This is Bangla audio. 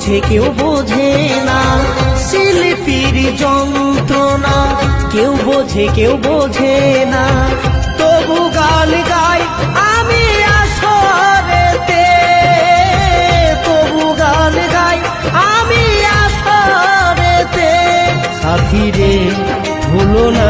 বোঝে কেউ বোঝে না, শিল্পীর যন্ত্রণা কেউ বোঝে কেউ বোঝে না। তবু গান গাই আমি আসরেতে, তবু গান গাই আমি আসরেতে। সাথী রে ভুলো না